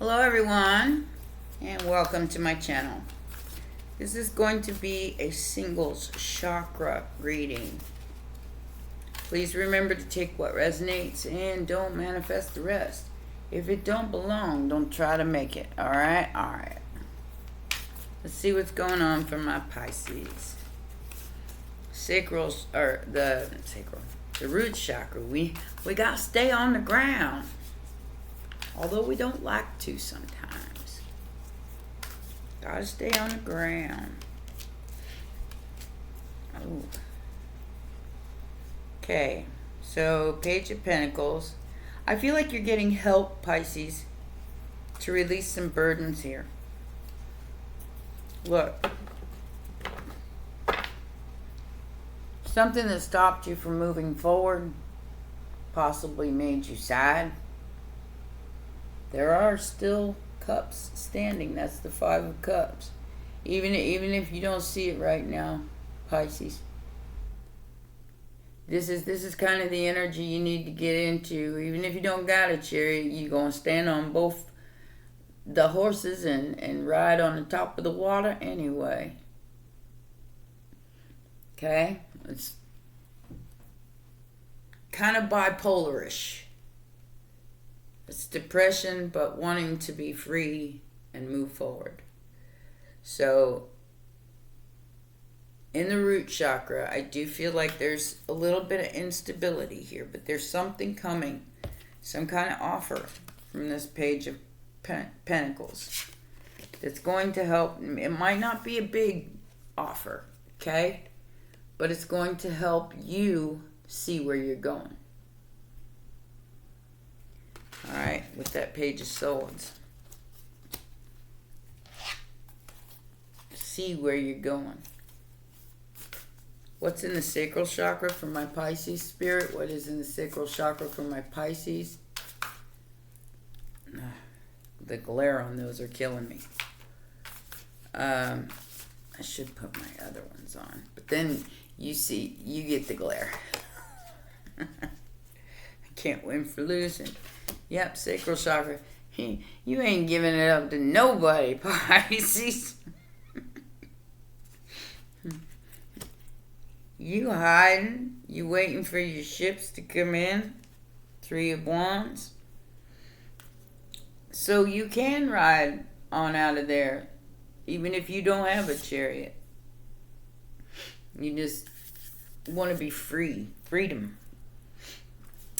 Hello everyone, and welcome to my channel. This is going to be a singles chakra reading. Please remember to take what resonates and don't manifest the rest. If it don't belong, don't try to make it. Alright. Let's see what's going on for my Pisces. Sacrals, or the root chakra. We gotta stay on the ground. Although we don't like to sometimes. Gotta stay on the ground. Oh. Okay, so Page of Pentacles. I feel like you're getting help, Pisces, to release some burdens here. Look. Something that stopped you from moving forward, possibly made you sad. There are still cups standing. That's the Five of Cups. Even if you don't see it right now, Pisces. This is kind of the energy you need to get into. Even if you don't got a chariot, you're going to stand on both the horses and ride on the top of the water anyway. Okay? It's kind of bipolarish. It's depression, but wanting to be free and move forward. So, in the root chakra, I do feel like there's a little bit of instability here, but there's something coming. Some kind of offer from this Page of Pentacles that's going to help. It might not be a big offer, okay? But it's going to help you see where you're going. Alright, with that Page of Swords. See where you're going. What's in the sacral chakra for my Pisces spirit? What is in the sacral chakra for my Pisces? The glare on those are killing me. I should put my other ones on. But then you see, you get the glare. I can't win for losing. Yep, sacral chakra. You ain't giving it up to nobody, Pisces. You hiding. You waiting for your ships to come in. Three of Wands. So you can ride on out of there, even if you don't have a chariot. You just want to be free. Freedom.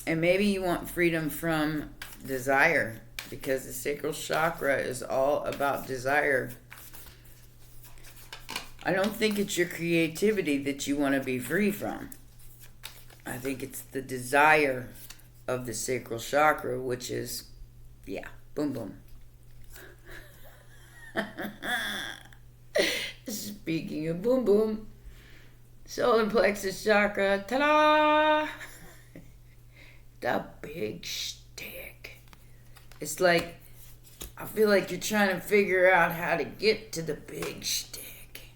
And maybe you want freedom from desire, because the sacral chakra is all about desire. I don't think it's your creativity that you want to be free from. I think it's the desire of the sacral chakra, which is, yeah, boom, boom. Speaking of boom, boom, solar plexus chakra, ta-da! The big stick. It's like, I feel like you're trying to figure out how to get to the big stick.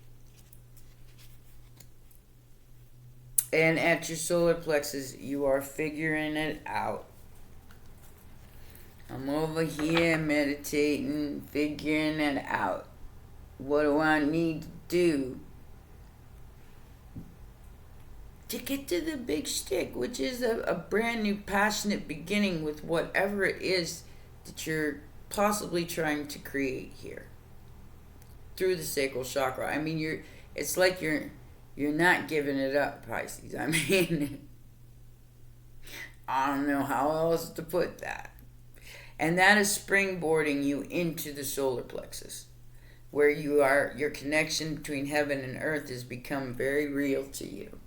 And at your solar plexus, you are figuring it out. I'm over here meditating, figuring it out. What do I need to do to get to the big stick, which is a brand new passionate beginning with whatever it is that you're possibly trying to create here through the sacral chakra. I mean, it's like you're not giving it up, Pisces. I mean, I don't know how else to put that. And that is springboarding you into the solar plexus, where your connection between heaven and earth has become very real to you.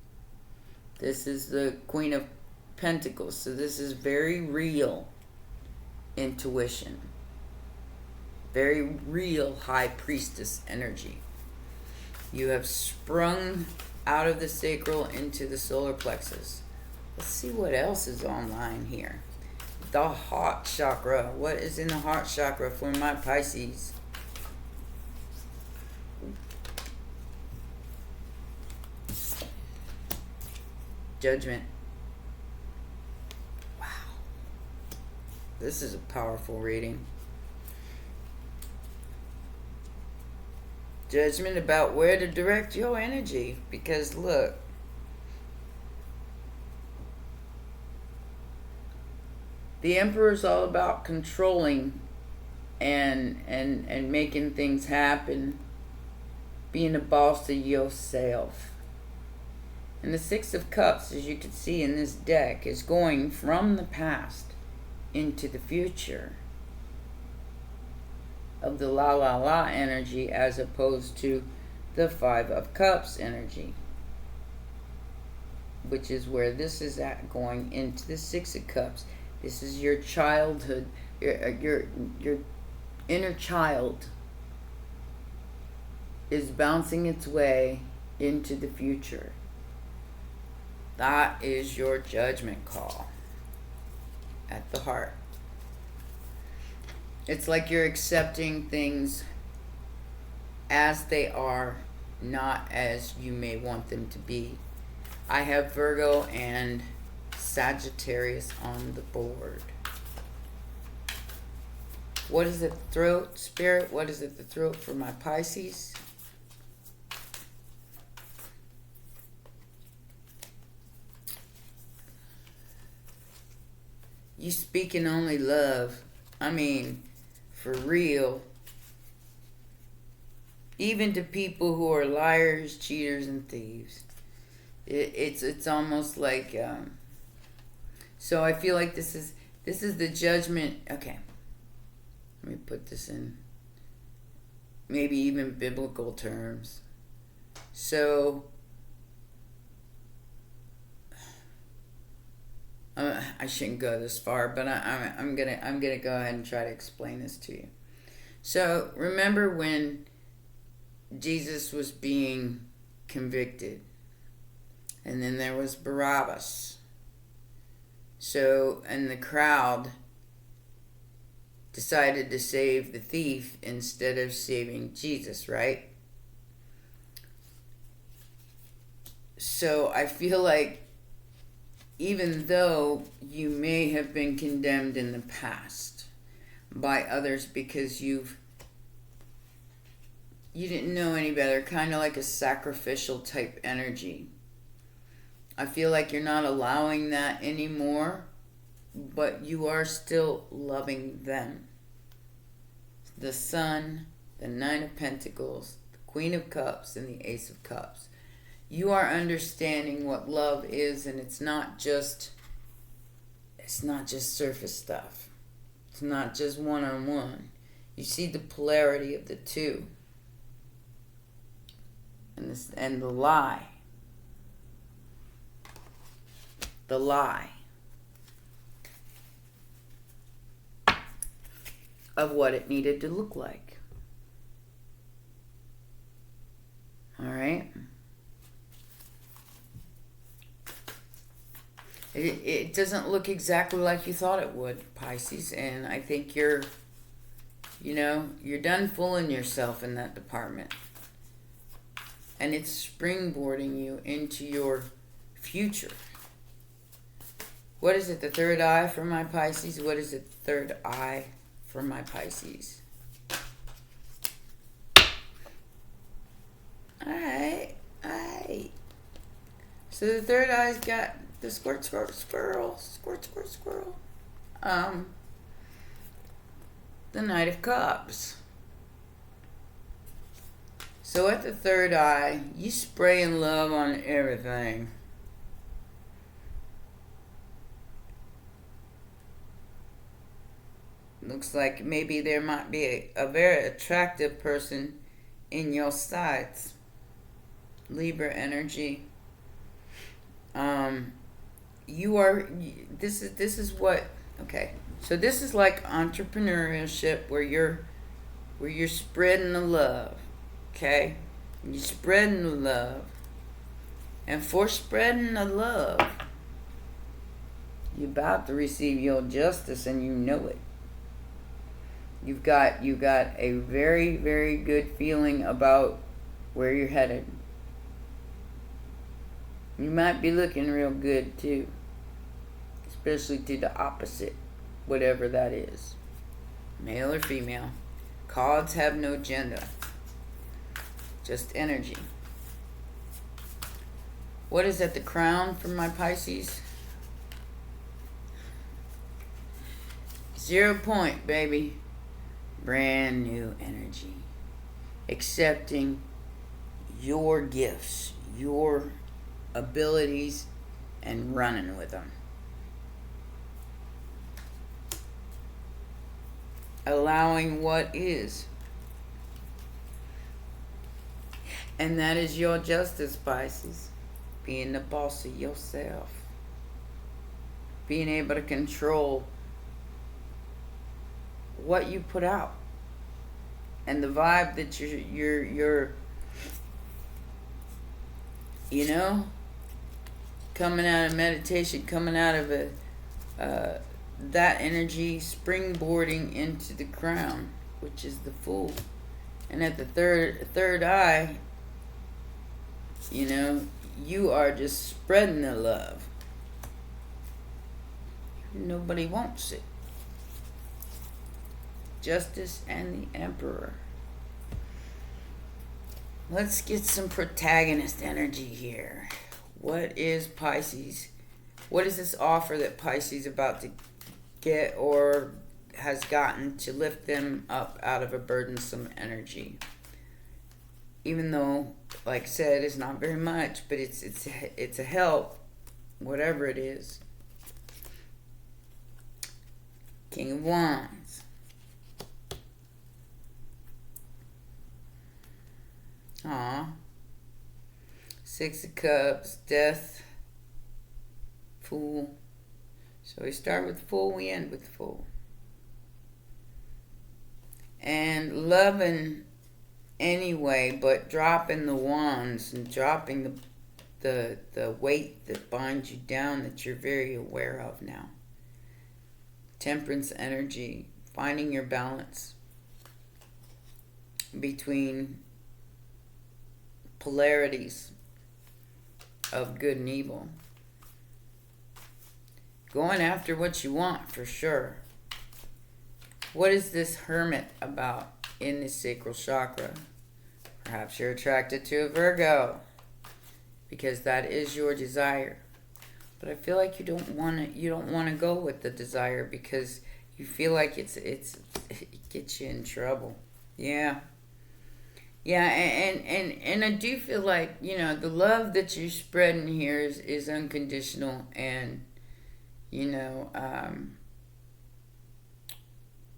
This is the Queen of Pentacles, so this is very real intuition. Very real High Priestess energy. You have sprung out of the sacral into the solar plexus. Let's see what else is online here. The heart chakra. What is in the heart chakra for my Pisces? Judgment. Wow. This is a powerful reading. Judgment about where to direct your energy. Because look, the Emperor is all about controlling and making things happen, being a boss of yourself. And the Six of Cups, as you can see in this deck, is going from the past into the future of the la la la energy, as opposed to the Five of Cups energy, which is where this is at, going into the Six of Cups. This is your childhood, your inner child is bouncing its way into the future. That is your judgment call at the heart. It's like you're accepting things as they are, not as you may want them to be. I have Virgo and Sagittarius on the board. What is it, throat, Spirit? What is it, the throat for my Pisces? You speaking only love. I mean, for real. Even to people who are liars, cheaters, and thieves. It's almost like... so I feel like this is the judgment. Okay. Let me put this in maybe even biblical terms. So... I shouldn't go this far, but I'm gonna go ahead and try to explain this to you. So remember when Jesus was being convicted, and then there was Barabbas. So, and the crowd decided to save the thief instead of saving Jesus, right? So I feel like, even though you may have been condemned in the past by others because you didn't know any better, kind of like a sacrificial type energy, I feel like you're not allowing that anymore, but you are still loving them. The Sun, the Nine of Pentacles, the Queen of Cups, and the Ace of Cups. You are understanding what love is, and it's not just surface stuff. It's not just one-on-one. You see the polarity of the two. And the lie. The lie of what it needed to look like. All right? It doesn't look exactly like you thought it would, Pisces, and I think you're done fooling yourself in that department. And it's springboarding you into your future. What is it, the third eye for my Pisces? What is it, the third eye for my Pisces? Alright. So the third eye's got the squirt, squirrel. The Knight of Cups. So at the third eye, you spraying love on everything. Looks like maybe there might be a very attractive person in your sights. Libra energy. This is what, okay. So this is like entrepreneurship where you're spreading the love. Okay? You're spreading the love. And for spreading the love, you're about to receive your justice, and you know it. You've got a very, very good feeling about where you're headed. You might be looking real good too. Especially to the opposite, whatever that is. Male or female. Cards have no gender. Just energy. What is at the crown for my Pisces? 0 point, baby. Brand new energy. Accepting your gifts, your abilities, and running with them. Allowing what is. And that is your justice, Pisces. Being the boss of yourself. Being able to control what you put out. And the vibe that you're you know, coming out of meditation, coming out of that energy, springboarding into the crown, which is the Fool. And at the third eye, you know, you are just spreading the love. Nobody wants it. Justice and the Emperor. Let's get some protagonist energy here. What is Pisces? What is this offer that Pisces is about to get or has gotten to lift them up out of a burdensome energy? Even though, like I said, it's not very much, but it's a help, whatever it is. King of Wands. Aw. 6 of Cups, Death, Fool. So we start with the Fool, we end with the Fool. And loving anyway, but dropping the wands and dropping the weight that binds you down that you're very aware of now. Temperance energy, finding your balance between polarities of good and evil. Going after what you want, for sure. What is this Hermit about in the sacral chakra? Perhaps you're attracted to a Virgo because that is your desire. But I feel like you don't want to go with the desire because you feel like it gets you in trouble. Yeah. Yeah, and I do feel like, you know, the love that you're spreading here is unconditional, and, you know,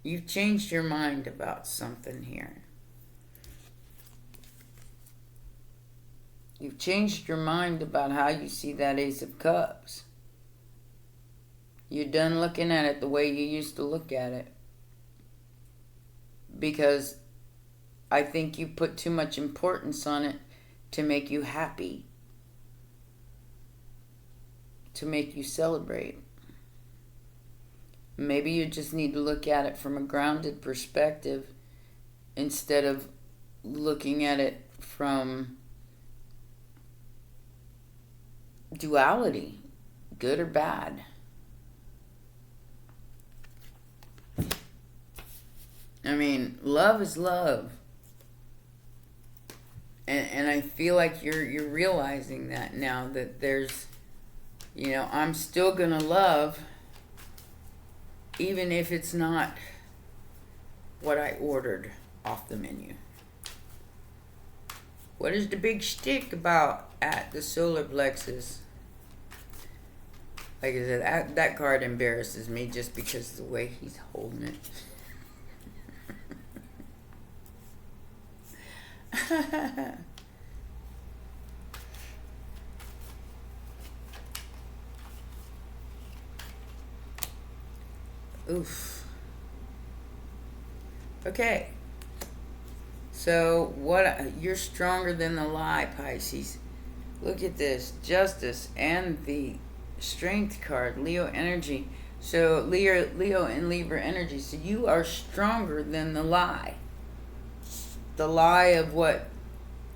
you've changed your mind about something here. You've changed your mind about how you see that Ace of Cups. You're done looking at it the way you used to look at it. Because I think you put too much importance on it to make you happy. To make you celebrate. Maybe you just need to look at it from a grounded perspective instead of looking at it from duality, good or bad. I mean, love is love. And I feel like you're realizing that now, that there's, you know, I'm still gonna love even if it's not what I ordered off the menu. What is the big shtick about at the solar plexus? Like I said, that card embarrasses me just because of the way he's holding it. Oof. Okay. So you're stronger than the lie, Pisces. Look at this, Justice and the Strength card, Leo energy. So Leo and Libra energy. So you are stronger than the lie. The lie of what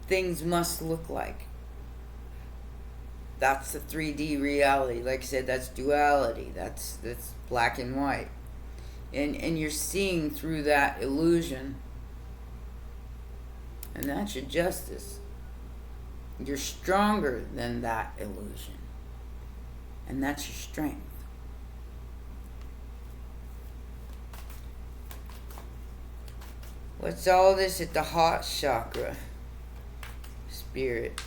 things must look like. That's the 3D reality. Like I said, that's duality. That's black and white. And you're seeing through that illusion And that's your justice. You're stronger than that illusion. And that's your strength. What's all this at the heart chakra? Spirit.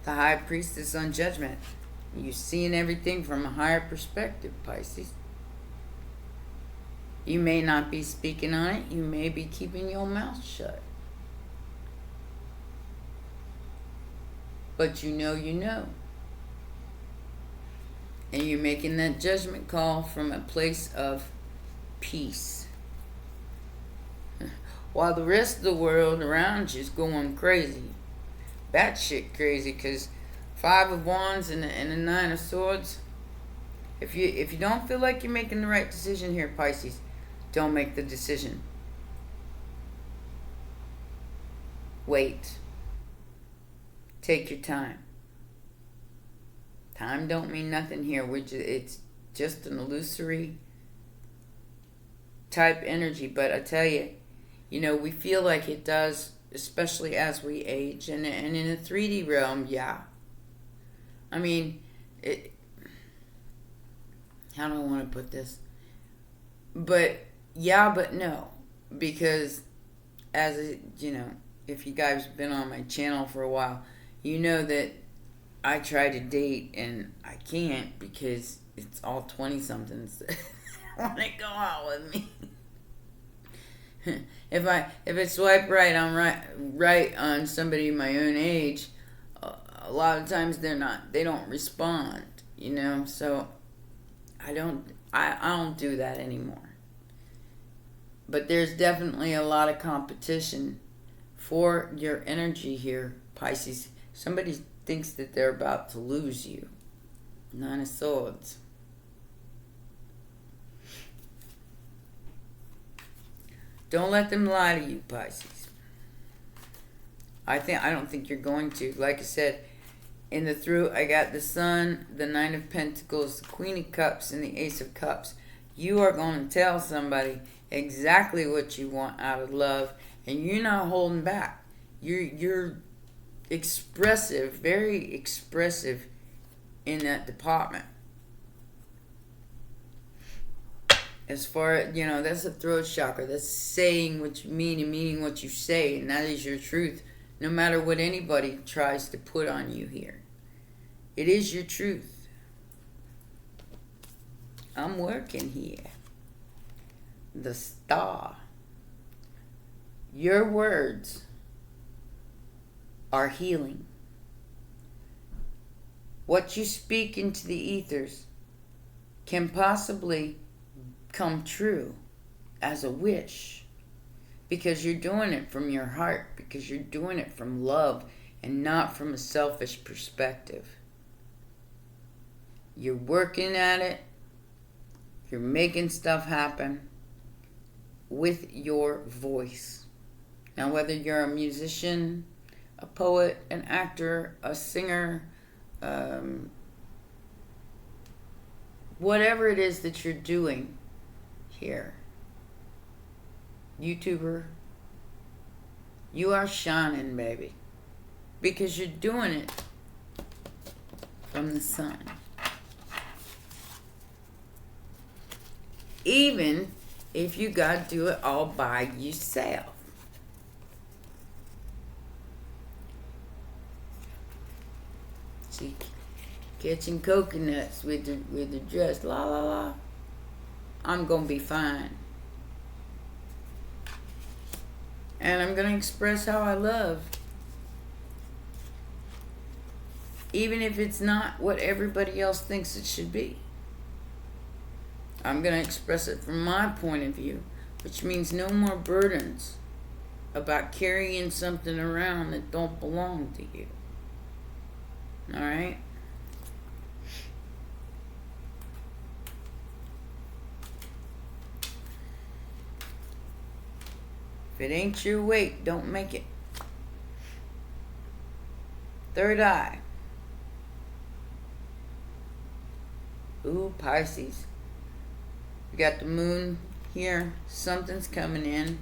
The High Priestess on Judgment. You're seeing everything from a higher perspective, Pisces. You may not be speaking on it. You may be keeping your mouth shut. But you know you know. And you're making that judgment call from a place of peace. While the rest of the world around you is going crazy. Batshit crazy, because 5 of Wands and the 9 of Swords. If you don't feel like you're making the right decision here, Pisces, don't make the decision. Wait. Take your time. Time don't mean nothing here. It's just an illusory type energy. But I tell you, we feel like it does, especially as we age. And in the 3D realm, yeah. I mean, how do I want to put this? But yeah, but no. Because if you guys have been on my channel for a while, you know that I try to date and I can't because it's all 20-somethings that want to go out with me. If I swipe right on right on somebody my own age, a lot of times they don't respond, so I don't do that anymore. But there's definitely a lot of competition for your energy here, Pisces. Somebody thinks that they're about to lose you. 9 of Swords. Don't let them lie to you, Pisces. I don't think you're going to. Like I said, in the through, I got the Sun, the 9 of Pentacles, the Queen of Cups, and the Ace of Cups. You are going to tell somebody exactly what you want out of love, and you're not holding back. You're expressive, very expressive in that department. As far as, that's the throat chakra. That's saying what you mean and meaning what you say, and that is your truth, no matter what anybody tries to put on you here. It is your truth. I'm working here. The Star. Your words are healing. What you speak into the ethers can possibly come true as a wish, because you're doing it from your heart, because you're doing it from love and not from a selfish perspective. You're working at it. You're making stuff happen with your voice. Now, whether you're a musician, a poet, an actor, a singer, whatever it is that you're doing here, YouTuber, you are shining, baby, because you're doing it from the sun. Even if you got to do it all by yourself. See, catching coconuts with the dress, la la la. I'm gonna be fine. And I'm gonna express how I love. Even if it's not what everybody else thinks it should be. I'm going to express it from my point of view, which means no more burdens about carrying something around that don't belong to you. All right? If it ain't your weight, don't make it. Third eye. Ooh, Pisces. We got the moon here. Something's coming in.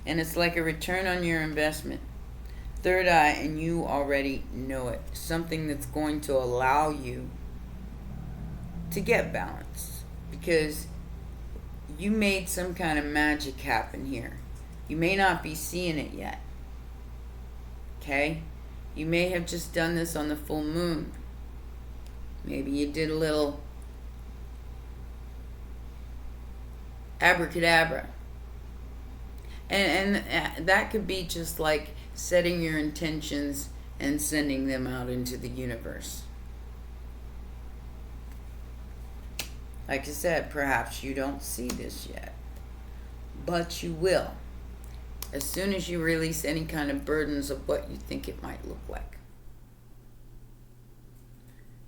And it's like a return on your investment. Third eye, and you already know it. Something that's going to allow you to get balance. Because you made some kind of magic happen here. You may not be seeing it yet. Okay? You may have just done this on the full moon. Maybe you did a little abracadabra. And that could be just like setting your intentions and sending them out into the universe. Like I said, perhaps you don't see this yet, but you will as soon as you release any kind of burdens of what you think it might look like.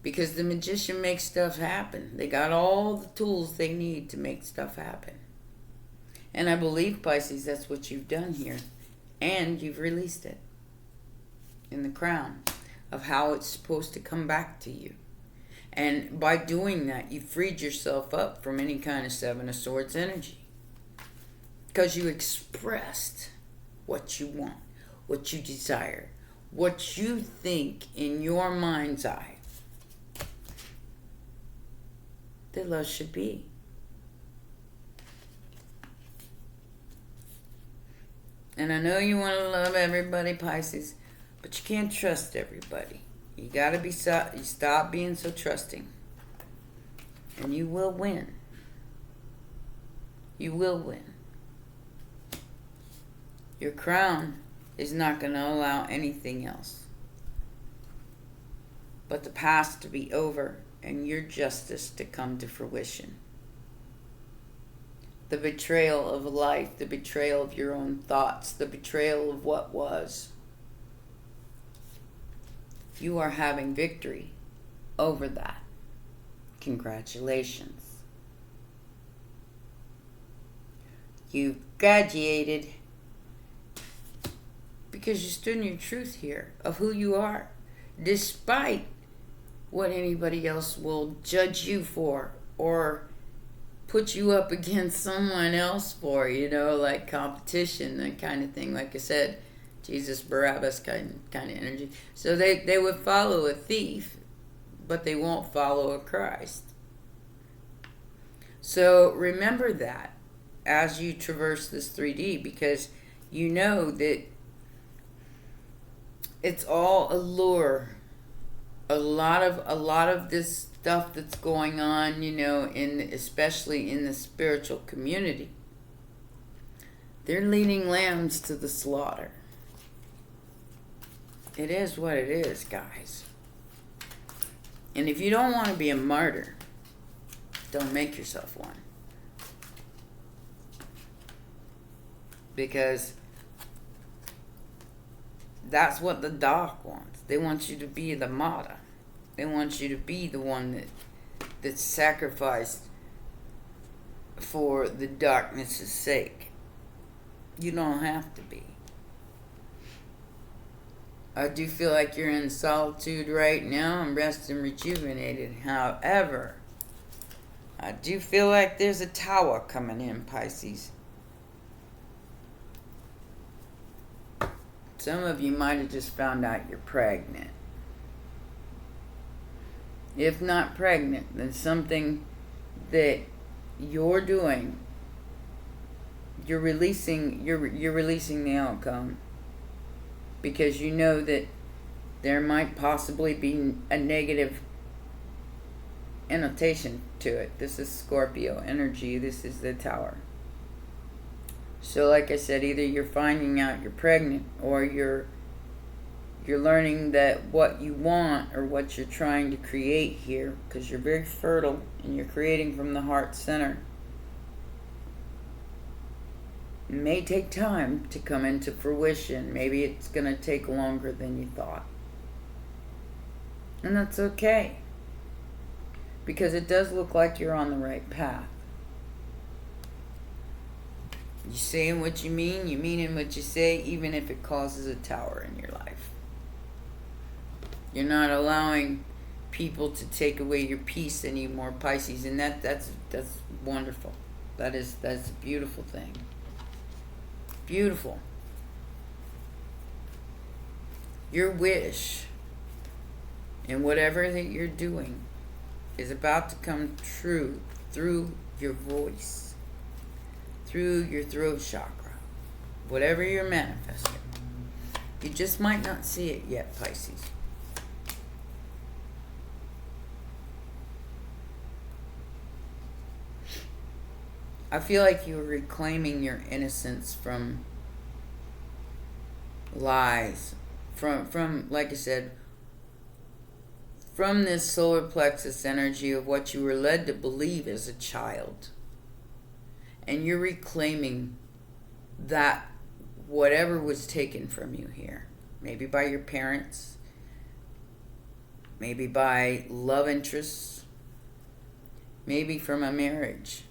Because the magician makes stuff happen. They got all the tools they need to make stuff happen. And I believe, Pisces, that's what you've done here. And you've released it in the crown of how it's supposed to come back to you. And by doing that, you freed yourself up from any kind of Seven of Swords energy. Because you expressed what you want, what you desire, what you think in your mind's eye that love should be. And I know you want to love everybody, Pisces, but you can't trust everybody. You gotta be you stop being so trusting. And you will win. You will win. Your crown is not going to allow anything else but the past to be over and your justice to come to fruition. The betrayal of life, the betrayal of your own thoughts, the betrayal of what was. You are having victory over that. Congratulations. You graduated because you stood in your truth here of who you are, despite what anybody else will judge you for or put you up against someone else for, like competition, that kind of thing. Like I said, Jesus Barabbas kind of energy. So they would follow a thief, but they won't follow a Christ. So remember that as you traverse this 3D, because you know that it's all a lure. A lot of this stuff that's going on, especially in the spiritual community, they're leading lambs to the slaughter. It is what it is, guys. And if you don't want to be a martyr, don't make yourself one. Because that's what the dark wants. They want you to be the martyr. They want you to be the one that's sacrificed for the darkness' sake. You don't have to be. I do feel like you're in solitude right now and rest and rejuvenated. However, I do feel like there's a tower coming in, Pisces. Some of you might have just found out you're pregnant. If not pregnant, then something that you're doing, you're releasing the outcome. Because you know that there might possibly be a negative annotation to it. This is Scorpio energy. This is the tower. So like I said, either you're finding out you're pregnant, or you're learning that what you want or what you're trying to create here, because you're very fertile and you're creating from the heart center, it may take time to come into fruition. Maybe it's going to take longer than you thought. And that's okay. Because it does look like you're on the right path. You saying what you meaning what you say, even if it causes a tower in your life. You're not allowing people to take away your peace anymore, Pisces, and that's wonderful. That's a beautiful thing. Beautiful. Your wish and whatever that you're doing is about to come true through your voice, through your throat chakra, whatever you're manifesting. You just might not see it yet, Pisces. I feel like you're reclaiming your innocence from lies, from like I said, from this solar plexus energy of what you were led to believe as a child. And you're reclaiming that whatever was taken from you here, maybe by your parents, maybe by love interests, maybe from a marriage.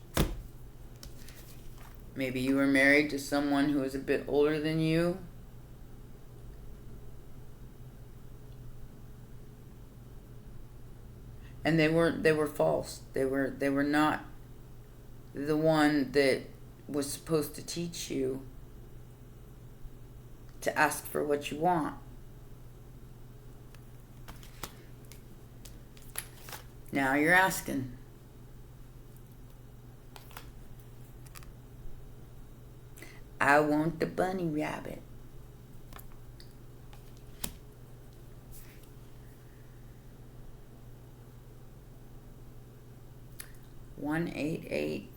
Maybe you were married to someone who was a bit older than you. And they were false. They were not the one that was supposed to teach you to ask for what you want. Now you're asking. I want the bunny rabbit. $188.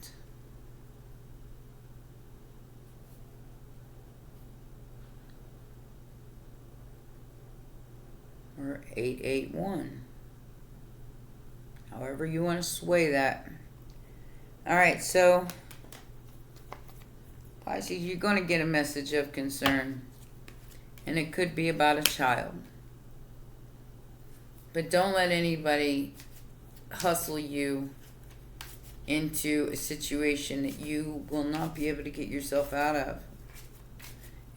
Or 881. However you want to sway that. Alright, so Pisces, you're going to get a message of concern. And it could be about a child. But don't let anybody hustle you into a situation that you will not be able to get yourself out of.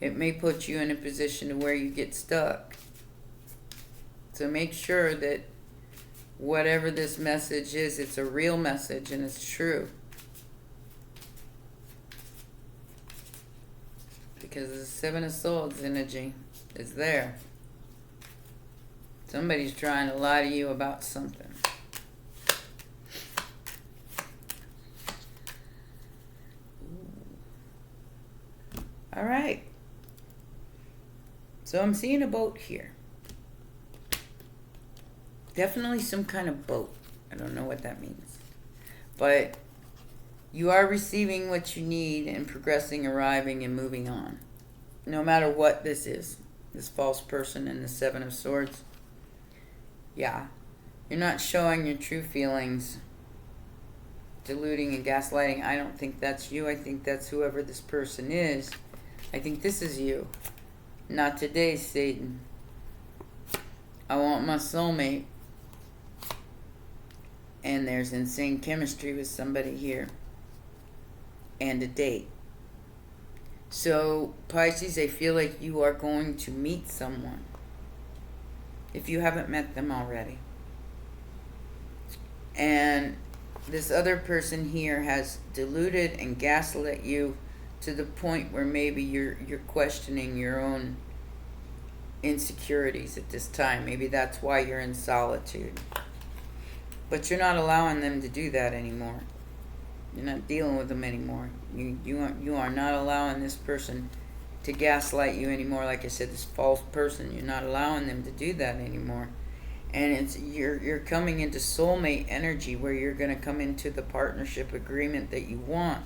It may put you in a position to where you get stuck. So make sure that whatever this message is, it's a real message and it's true. Because the Seven of Swords energy is there. Somebody's trying to lie to you about something. All right. So I'm seeing a boat here. Definitely some kind of boat. I don't know what that means. But you are receiving what you need and progressing, arriving, and moving on. No matter what this is. This false person and the Seven of Swords. Yeah. You're not showing your true feelings. Deluding and gaslighting. I don't think that's you. I think that's whoever this person is. I think this is you. Not today, Satan. I want my soulmate. And there's insane chemistry with somebody here. And a date. So, Pisces, I feel like you are going to meet someone. If you haven't met them already. And this other person here has deluded and gaslit you to the point where maybe you're questioning your own insecurities at this time. Maybe that's why you're in solitude. But you're not allowing them to do that anymore. You're not dealing with them anymore. You are not allowing this person to gaslight you anymore. Like I said, this false person, you're not allowing them to do that anymore. And you're coming into soulmate energy where you're going to come into the partnership agreement that you want.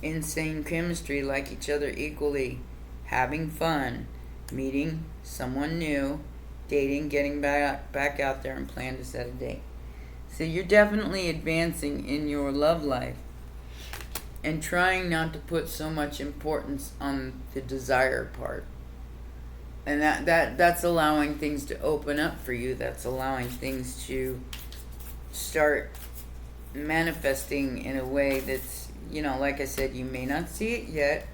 Insane chemistry, like each other equally, having fun, meeting someone new, dating, getting back out there and plan to set a date. So you're definitely advancing in your love life and trying not to put so much importance on the desire part. And that's allowing things to open up for you. That's allowing things to start manifesting in a way that's, like I said, you may not see it yet,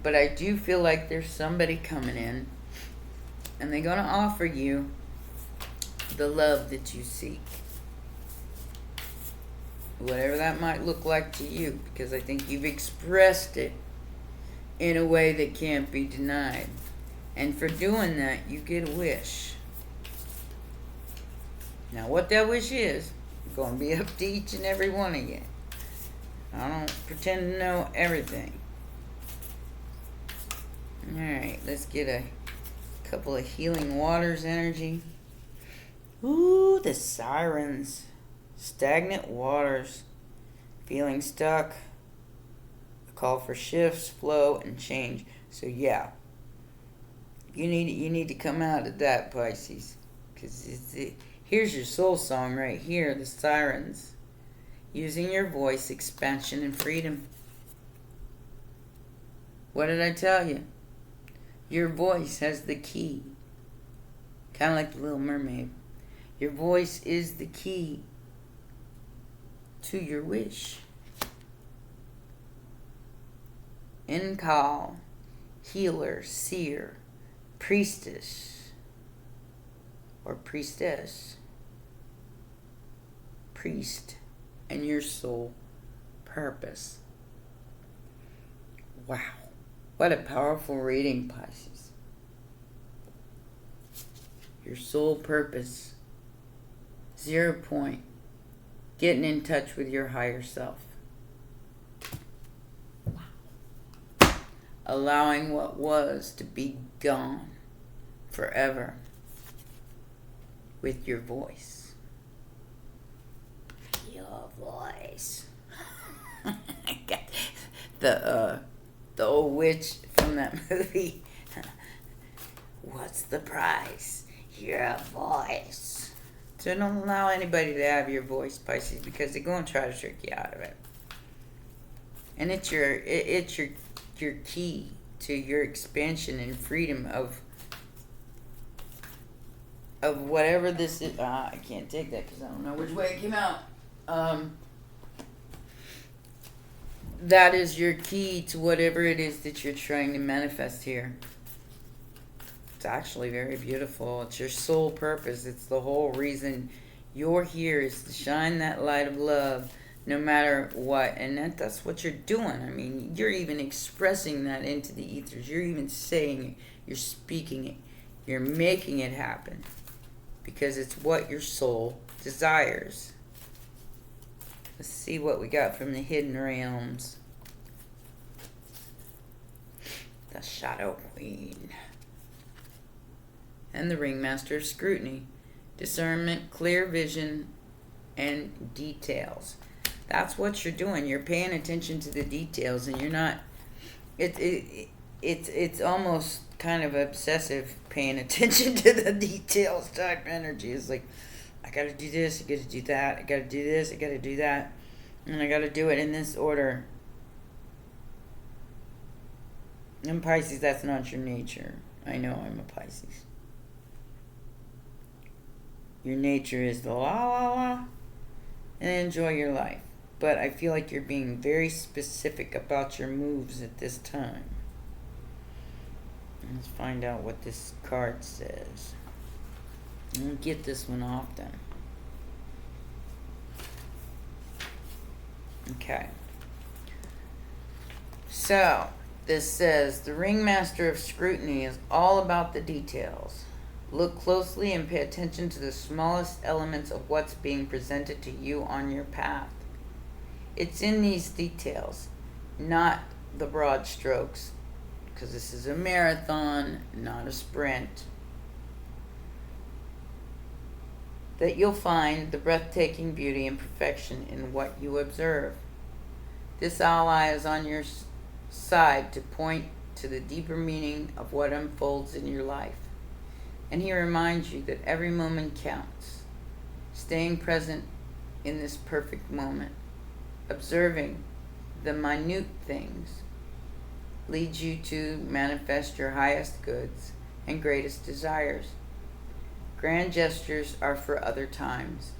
but I do feel like there's somebody coming in and they're going to offer you the love that you seek. Whatever that might look like to you, because I think you've expressed it in a way that can't be denied. And for doing that, you get a wish. Now, what that wish is going to be up to each and every one of you. I don't pretend to know everything. Alright, let's get a couple of healing waters energy. Ooh, the sirens. Stagnant waters. Feeling stuck. A call for shifts, flow, and change. So yeah, you need to come out of that, Pisces. Because here's your soul song right here, the sirens. Using your voice, expansion, and freedom. What did I tell you? Your voice has the key. Kind of like the Little Mermaid. Your voice is the key to your wish. Call, healer, seer, priestess, or priestess, priest, and your soul purpose. Wow. What a powerful reading, Pisces. Your soul purpose. 0 point. Getting in touch with your higher self. Wow. Allowing what was to be gone forever with your voice. Your voice. I got the old witch from that movie. What's the price? Your voice. So don't allow anybody to have your voice, Pisces, because they're going to try to trick you out of it. And it's your key to your expansion and freedom of whatever this is. I can't take that because I don't know which way it came out. That is your key to whatever it is that you're trying to manifest here. It's actually very beautiful. It's your soul purpose. It's the whole reason you're here is to shine that light of love no matter what. And that's what you're doing. I mean, you're even expressing that into the ethers. You're even saying it. You're speaking it. You're making it happen. Because it's what your soul desires. Let's see what we got from the hidden realms. The Shadow Queen. And the Ringmaster of Scrutiny. Discernment, clear vision, and details. That's what you're doing. You're paying attention to the details, and you're not. It's almost kind of obsessive paying attention to the details type energy. It's like, I gotta do this, I gotta do that, I gotta do this, I gotta do that, and I gotta do it in this order. And Pisces, that's not your nature. I know I'm a Pisces. Your nature is the la la la and enjoy your life. But I feel like you're being very specific about your moves at this time. Let's find out what this card says. We'll get this one off then. Okay. So, this says, the Ringmaster of Scrutiny is all about the details. Look closely and pay attention to the smallest elements of what's being presented to you on your path. It's in these details, not the broad strokes, because this is a marathon, not a sprint, that you'll find the breathtaking beauty and perfection in what you observe. This ally is on your side to point to the deeper meaning of what unfolds in your life. And he reminds you that every moment counts. Staying present in this perfect moment, observing the minute things, leads you to manifest your highest goods and greatest desires. Grand gestures are for other times.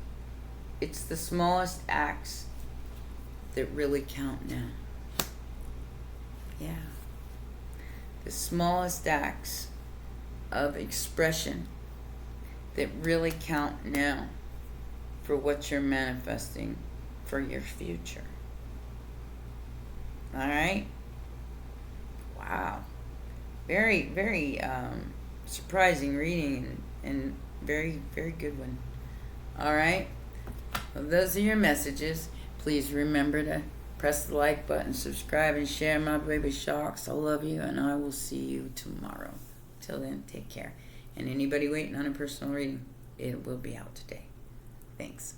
It's the smallest acts that really count now. Yeah. The smallest acts of expression that really count now for what you're manifesting for your future. All right? Wow. Very, very surprising reading and very, very good one. All right? Well, those are your messages. Please remember to press the like button, subscribe, and share, my baby sharks. I love you, and I will see you tomorrow. Till then, take care. And anybody waiting on a personal reading, it will be out today. Thanks.